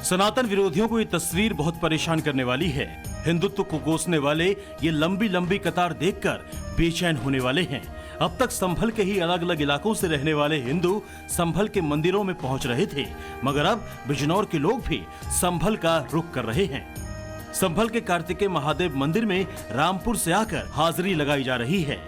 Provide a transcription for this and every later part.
सनातन विरोधियों को ये तस्वीर बहुत परेशान करने वाली है। हिंदुत्व को कोसने वाले ये लंबी लंबी कतार देखकर बेचैन होने वाले हैं। अब तक संभल के ही अलग अलग इलाकों से रहने वाले हिंदू संभल के मंदिरों में पहुंच रहे थे, मगर अब बिजनौर के लोग भी संभल का रुख कर रहे हैं। संभल के कार्तिकेय महादेव मंदिर में रामपुर से आकर हाजिरी लगाई जा रही है।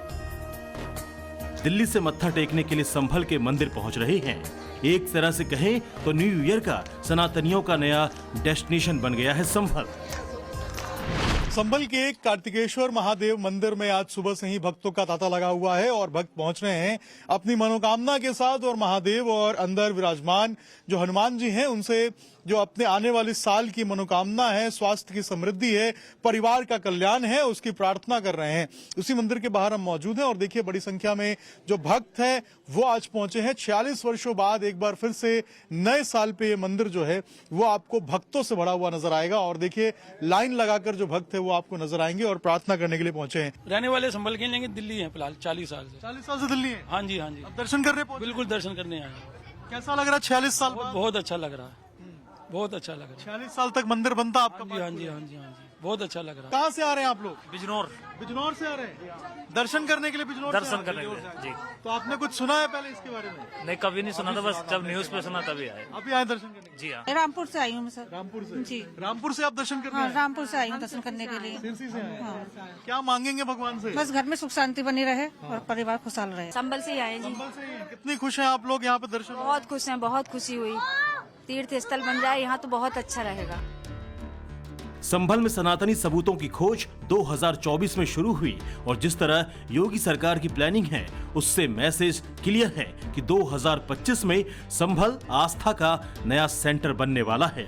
दिल्ली से मत्था टेकने के लिए संभल के मंदिर पहुंच रहे हैं। एक तरह से कहें तो न्यू ईयर का सनातनियों का नया डेस्टिनेशन बन गया है संभल। संभल के कार्तिकेश्वर महादेव मंदिर में आज सुबह से ही भक्तों का तांता लगा हुआ है और भक्त पहुंच रहे हैं अपनी मनोकामना के साथ। और महादेव और अंदर विराजमान जो हनुमान जी हैं उनसे जो अपने आने वाले साल की मनोकामना है, स्वास्थ्य की समृद्धि है, परिवार का कल्याण है, उसकी प्रार्थना कर रहे हैं। उसी मंदिर के बाहर हम मौजूद हैं और देखिए बड़ी संख्या में जो भक्त हैं वो आज पहुंचे हैं। 46 वर्षों बाद एक बार फिर से नए साल पे ये मंदिर जो है वो आपको भक्तों से भरा हुआ नजर आएगा। और देखिए लाइन लगाकर जो भक्त है वो आपको नजर आएंगे और प्रार्थना करने के लिए पहुंचे हैं। रहने वाले संभल के लेकिन दिल्ली है फिलहाल 40 साल से। 40 साल से दिल्ली है? हाँ जी हाँ जी। अब दर्शन कर रहे हैं? बिल्कुल दर्शन करने आए। कैसा लग रहा है 46 साल? बहुत अच्छा लग रहा है, बहुत अच्छा लग रहा है। 46 साल तक मंदिर बनता आपका? हाँ जी हाँ जी हाँ जी, बहुत अच्छा लग रहा है। कहाँ से आ रहे हैं आप लोग? बिजनौर। बिजनौर से आ रहे हैं दर्शन करने के लिए? बिजनौर दर्शन करने के लिए जी। तो आपने कुछ सुना है पहले इसके बारे में? नहीं, कभी नहीं सुना था, बस जब न्यूज पे सुना तभी आए। अभी आए दर्शन करने? जी हाँ। रामपुर से आई हूँ मैं सर। रामपुर से? जी। रामपुर से आप दर्शन करने हाँ, आए? रामपुर से आई हूँ दर्शन करने के लिए। सिरसी से आए? हाँ। क्या मांगेंगे भगवान से? बस घर में सुख शांति बनी रहे और परिवार खुशहाल रहे। संभल से ही आए जी। संभल से ही हैं। कितनी खुश हैं आप लोग यहाँ पे दर्शन? बहुत खुश हैं, बहुत खुशी हुई। तीर्थ स्थल बन जाए यहाँ तो बहुत अच्छा रहेगा। संभल में सनातनी सबूतों की खोज 2024 में शुरू हुई और जिस तरह योगी सरकार की प्लानिंग है उससे मैसेज क्लियर है कि 2025 में संभल आस्था का नया सेंटर बनने वाला है।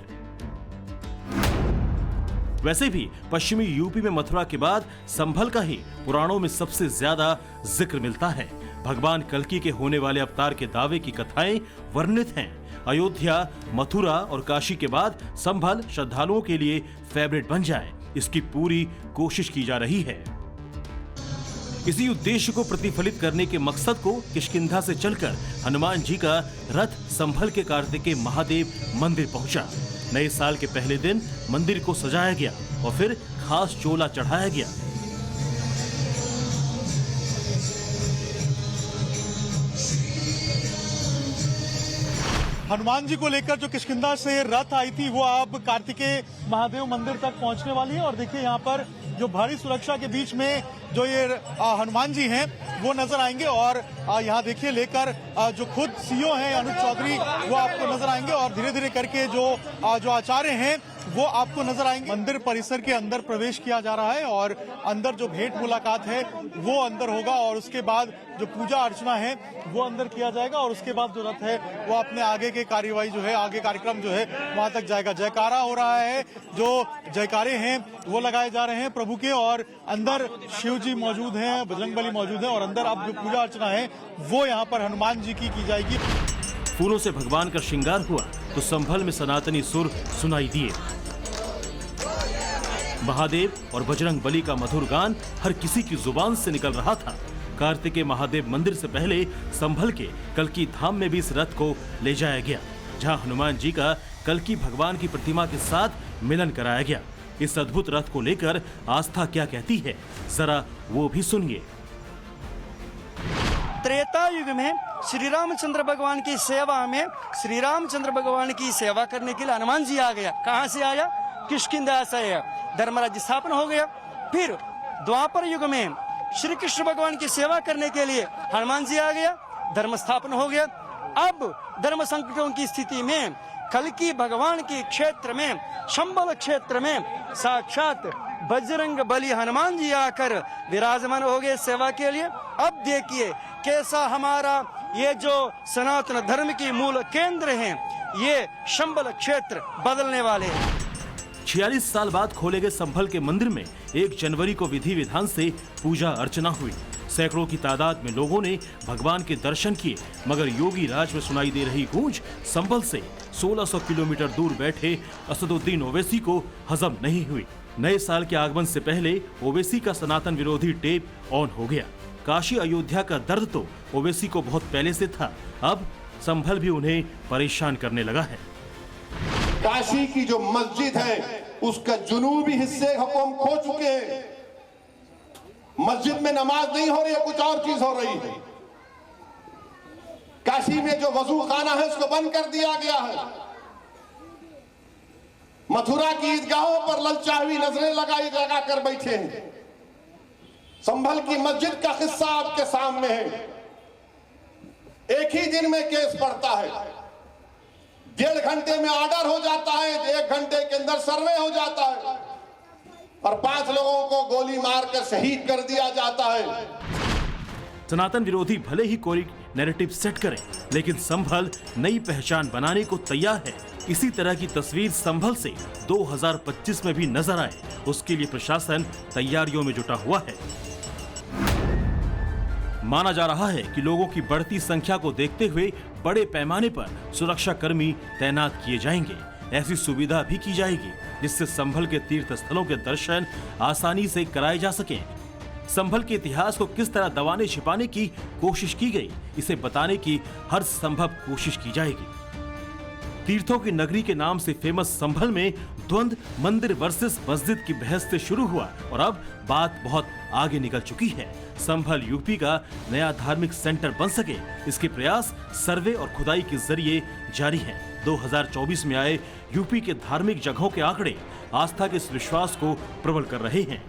वैसे भी पश्चिमी यूपी में मथुरा के बाद संभल का ही पुराणों में सबसे ज्यादा जिक्र मिलता है। भगवान कल्कि के होने वाले अवतार के दावे की कथाएं वर्णित हैं। अयोध्या, मथुरा और काशी के बाद संभल श्रद्धालुओं के लिए फेवरेट बन जाए, इसकी पूरी कोशिश की जा रही है। इसी उद्देश्य को प्रतिफलित करने के मकसद को किष्किंधा से चलकर हनुमान जी का रथ संभल के कार्तिकेय महादेव मंदिर पहुंचा। नए साल के पहले दिन मंदिर को सजाया गया और फिर खास चोला चढ़ाया गया। हनुमान जी को लेकर जो किष्किंधा से रथ आई थी वो अब कार्तिकेय महादेव मंदिर तक पहुंचने वाली है। और देखिए यहाँ पर जो भारी सुरक्षा के बीच में जो ये हनुमान जी हैं वो नजर आएंगे और यहाँ देखिए लेकर जो खुद सीईओ हैं अनुज चौधरी वो आपको नजर आएंगे और धीरे धीरे करके जो आचार्य हैं वो आपको नजर आएंगे। मंदिर परिसर के अंदर प्रवेश किया जा रहा है और अंदर जो भेंट मुलाकात है वो अंदर होगा और उसके बाद जो पूजा अर्चना है वो अंदर किया जाएगा और उसके बाद जो रथ है वो अपने आगे के कार्यवाही जो है, आगे कार्यक्रम जो है वहां तक जाएगा। जयकारा हो रहा है, जो जयकारे हैं वो लगाए जा रहे हैं प्रभु के और अंदर शिव जी मौजूद हैं, बजरंगबली मौजूद है और अंदर अब जो पूजा अर्चना है वो यहाँ पर हनुमान जी की जाएगी। फूलों से भगवान का श्रृंगार हुआ तो संभल में सनातनी सुर सुनाई दिए। महादेव और बजरंगबली का मधुर गान हर किसी की जुबान से निकल रहा था। कार्तिकेय महादेव मंदिर से पहले संभल के कल्कि धाम में भी इस रथ को ले जाया गया, जहां हनुमान जी का कल्कि भगवान की प्रतिमा के साथ मिलन कराया गया। इस अद्भुत रथ को लेकर आस्था क्या कहती है, जरा वो भी सुनिए। त्रेता युग में श्री रामचंद्र भगवान की सेवा में श्री रामचंद्र भगवान की सेवा करने के लिए हनुमान जी आ गया। कहाँ से आया? किष्किंधा से आया। धर्मराज्य स्थापना हो गया। फिर द्वापर युग में श्री कृष्ण भगवान की सेवा करने के लिए हनुमान जी आ गया, धर्म स्थापना हो गया। अब धर्म संकटों की स्थिति में कल्कि भगवान के क्षेत्र में संभल क्षेत्र में साक्षात बजरंग बली हनुमान जी आकर विराजमान हो गए सेवा के लिए। अब देखिए कैसा हमारा ये जो सनातन धर्म की मूल केंद्र हैं ये संभल क्षेत्र बदलने वाले हैं। 46 साल बाद खोले गए संभल के मंदिर में 1 जनवरी को विधि विधान से पूजा अर्चना हुई। सैकड़ों की तादाद में लोगों ने भगवान के दर्शन किए, मगर योगी राज में सुनाई दे रही गूंज संभल से 1600 किलोमीटर दूर बैठे असदुद्दीन ओवैसी को हजम नहीं हुई। नए साल के आगमन से पहले ओवैसी का सनातन विरोधी टेप ऑन हो गया। काशी अयोध्या का दर्द तो ओवैसी को बहुत पहले से था, अब संभल भी उन्हें परेशान करने लगा है। काशी की जो मस्जिद है उसका जुनूबी हिस्से को हम खो चुके हैं। मस्जिद में नमाज नहीं हो रही है, कुछ और चीज हो रही है। काशी में जो वजू खाना है उसको बंद कर दिया गया है। मथुरा की ईदगाहों पर ललचावी नजरें लगा कर बैठे हैं। संभल की मस्जिद का किस्सा आपके सामने है। एक ही दिन में केस पड़ता है, 1.5 घंटे में ऑर्डर हो जाता है, 1 घंटे के अंदर सर्वे हो जाता है और 5 लोगों को गोली मारकर शहीद कर दिया जाता है। सनातन विरोधी भले ही कोई नैरेटिव सेट करें, लेकिन संभल नई पहचान बनाने को तैयार है। इसी तरह की तस्वीर संभल से 2025 में भी नजर आए, उसके लिए प्रशासन तैयारियों में जुटा हुआ है। माना जा रहा है कि लोगों की बढ़ती संख्या को देखते हुए बड़े पैमाने पर सुरक्षा कर्मी तैनात किए जाएंगे। ऐसी सुविधा भी की जाएगी जिससे संभल के तीर्थ स्थलों के दर्शन आसानी से कराए जा सकें। संभल के इतिहास को किस तरह दबाने छिपाने की कोशिश की गई, इसे बताने की हर संभव कोशिश की जाएगी। तीर्थों की नगरी के नाम से फेमस संभल में द्वंद्व मंदिर वर्सेस मस्जिद की बहस से शुरू हुआ और अब बात बहुत आगे निकल चुकी है। संभल यूपी का नया धार्मिक सेंटर बन सके, इसके प्रयास सर्वे और खुदाई के जरिए जारी हैं। 2024 में आए यूपी के धार्मिक जगहों के आंकड़े आस्था के इस विश्वास को प्रबल कर रहे हैं।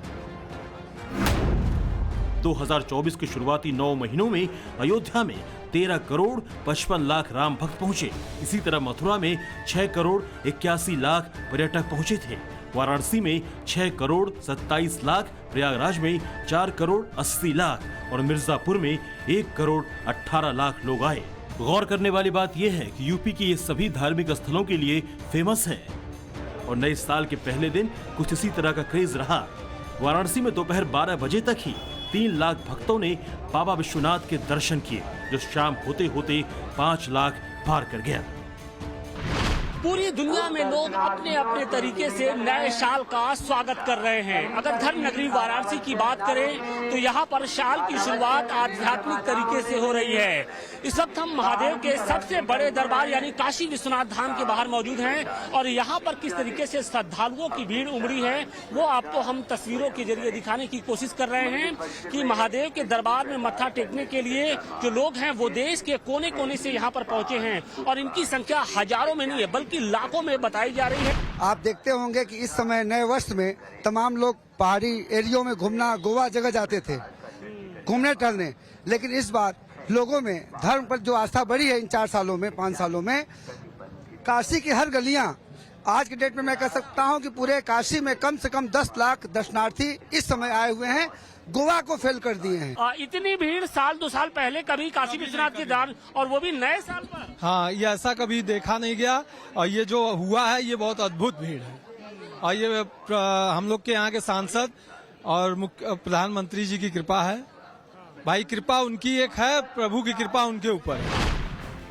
2024 के शुरुआती 9 महीनों में अयोध्या में 13 करोड़ 55 लाख राम भक्त पहुंचे। इसी तरह मथुरा में 6 करोड़ 81 लाख पर्यटक पहुंचे थे। वाराणसी में 6 करोड़ 27 लाख, प्रयागराज में 4 करोड़ 80 लाख और मिर्जापुर में 1 करोड़ 18 लाख लोग आए। गौर करने वाली बात यह है कि यूपी के ये सभी धार्मिक स्थलों के लिए फेमस है और नए साल के पहले दिन कुछ इसी तरह का क्रेज रहा। वाराणसी में दोपहर 12 बजे तक ही 3 लाख भक्तों ने बाबा विश्वनाथ के दर्शन किए, जो शाम होते होते 5 लाख पार कर गया। पूरी दुनिया में लोग अपने अपने तरीके से नए साल का स्वागत कर रहे हैं। अगर धर्म नगरी वाराणसी की बात करें तो यहाँ पर साल की शुरुआत आध्यात्मिक तरीके से हो रही है। इस वक्त हम महादेव के सबसे बड़े दरबार यानी काशी विश्वनाथ धाम के बाहर मौजूद हैं और यहाँ पर किस तरीके से श्रद्धालुओं की भीड़ उमड़ी है वो आपको हम तस्वीरों के जरिए दिखाने की कोशिश कर रहे हैं कि महादेव के दरबार में मत्था टेकने के लिए जो लोग हैं वो देश के कोने कोने से यहाँ पर पहुंचे हैं और इनकी संख्या हजारों में नहीं है बल्कि लाखों में बताई जा रही है। आप देखते होंगे कि इस समय नए वर्ष में तमाम लोग पहाड़ी एरियो में घूमना, गोवा जगह जाते थे घूमने टहलने, लेकिन इस बार लोगों में धर्म पर जो आस्था बढ़ी है इन 4 सालों में 5 सालों में, काशी की हर गलियां आज के डेट में मैं कह सकता हूं कि पूरे काशी में कम से कम 10 लाख दर्शनार्थी इस समय आए हुए हैं, गोवा को फेल कर दिए हैं। इतनी भीड़ साल 2 साल पहले कभी काशी विश्वनाथ के दरबार और वो भी नए साल पर। हाँ, ये ऐसा कभी देखा नहीं गया और ये जो हुआ है ये बहुत अद्भुत भीड़ है और ये हम लोग के यहाँ के सांसद और प्रधानमंत्री जी की कृपा है। भाई कृपा उनकी एक है, प्रभु की कृपा उनके ऊपर है।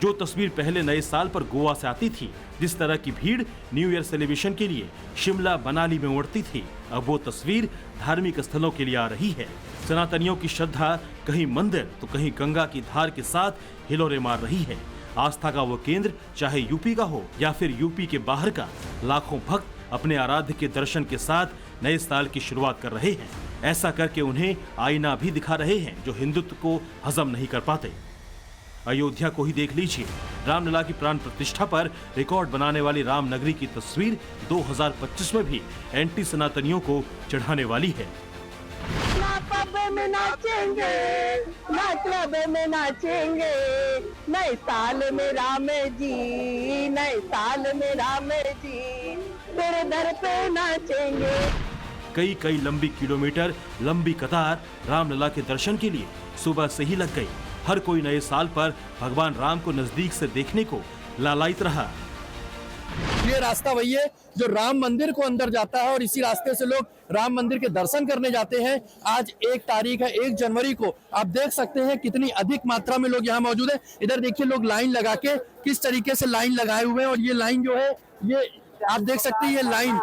जो तस्वीर पहले नए साल पर गोवा से आती थी, जिस तरह की भीड़ न्यू ईयर सेलिब्रेशन के लिए शिमला मनाली में उमड़ती थी, अब वो तस्वीर धार्मिक स्थलों के लिए आ रही है। सनातनियों की श्रद्धा कहीं मंदिर तो कहीं गंगा की धार के साथ हिलोरे मार रही है। आस्था का वो केंद्र चाहे यूपी का हो या फिर यूपी के बाहर का, लाखों भक्त अपने आराध्य के दर्शन के साथ नए साल की शुरुआत कर रहे हैं। ऐसा करके उन्हें आईना भी दिखा रहे हैं जो हिंदुत्व को हजम नहीं कर पाते। अयोध्या को ही देख लीजिए, रामलला की प्राण प्रतिष्ठा पर रिकॉर्ड बनाने वाली राम नगरी की तस्वीर 2025 में भी एंटी सनातनियों को चढ़ाने वाली है। ना पब में नाचेंगे, ना क्लब में नाचेंगे, नए साल में राम जी, नए साल में राम जी, तेरे दर पे नाचेंगे। कई लंबी किलोमीटर लंबी कतार रामलला के दर्शन के लिए सुबह से ही लग गई। हर कोई नए साल पर भगवान राम को नजदीक से देखने को लालायित रहा। ये रास्ता वही है जो राम मंदिर को अंदर जाता है और इसी रास्ते से लोग राम मंदिर के दर्शन करने जाते हैं। आज 1 तारीख है, 1 जनवरी को आप देख सकते हैं कितनी अधिक मात्रा में लोग यहाँ मौजूद है। इधर देखिए लोग लाइन लगा के किस तरीके से लाइन लगाए हुए हैं और ये लाइन जो है ये आप देख सकते हैं, ये लाइन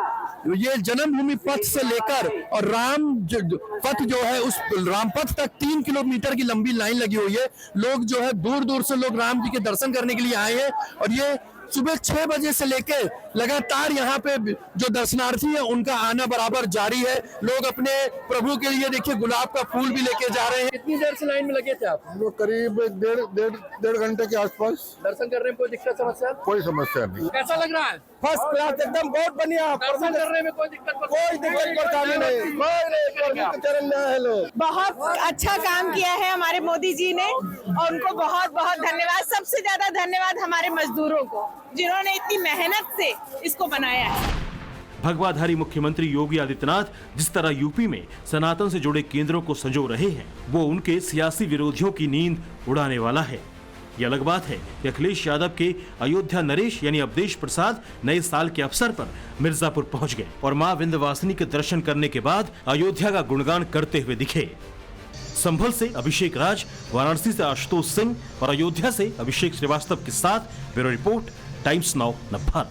ये जन्मभूमि पथ से लेकर और राम पथ जो है उस राम पथ तक 3 किलोमीटर की लंबी लाइन लगी हुई है। लोग जो है दूर दूर से लोग राम जी के दर्शन करने के लिए आए हैं और ये सुबह 6 बजे से लेकर लगातार यहाँ पे जो दर्शनार्थी है उनका आना बराबर जारी है। लोग अपने प्रभु के लिए देखिए गुलाब का फूल भी लेके जा रहे हैं। कितनी देर से लाइन में लगे थे आप? हम लोग करीब डेढ़ घंटे के आसपास। दर्शन करने में कोई दिक्कत समस्या? कोई समस्या नहीं। कैसा लग रहा है? फर्स्ट क्लास एकदम बहुत बढ़िया। दर्शन करने में कोई दिक्कत परेशानी नहीं। चरण में है लोग। बहुत अच्छा काम किया है हमारे मोदी जी ने और उनको बहुत बहुत धन्यवाद। सबसे ज्यादा धन्यवाद हमारे मजदूरों को जिन्होंने इतनी मेहनत से इसको बनाया है। भगवाधारी मुख्यमंत्री योगी आदित्यनाथ जिस तरह यूपी में सनातन से जुड़े केंद्रों को संजो रहे हैं, वो उनके सियासी विरोधियों की नींद उड़ाने वाला है। ये अलग बात है कि अखिलेश यादव के अयोध्या नरेश यानी अवधेश प्रसाद नए साल के अवसर पर मिर्जापुर पहुंच गए और मां विंध्यवासिनी के दर्शन करने के बाद अयोध्या का गुणगान करते हुए दिखे। संभल से अभिषेक राज, वाराणसी से आशुतोष सिंह और अयोध्या से अभिषेक श्रीवास्तव के साथ bureau report, times now Navbharat.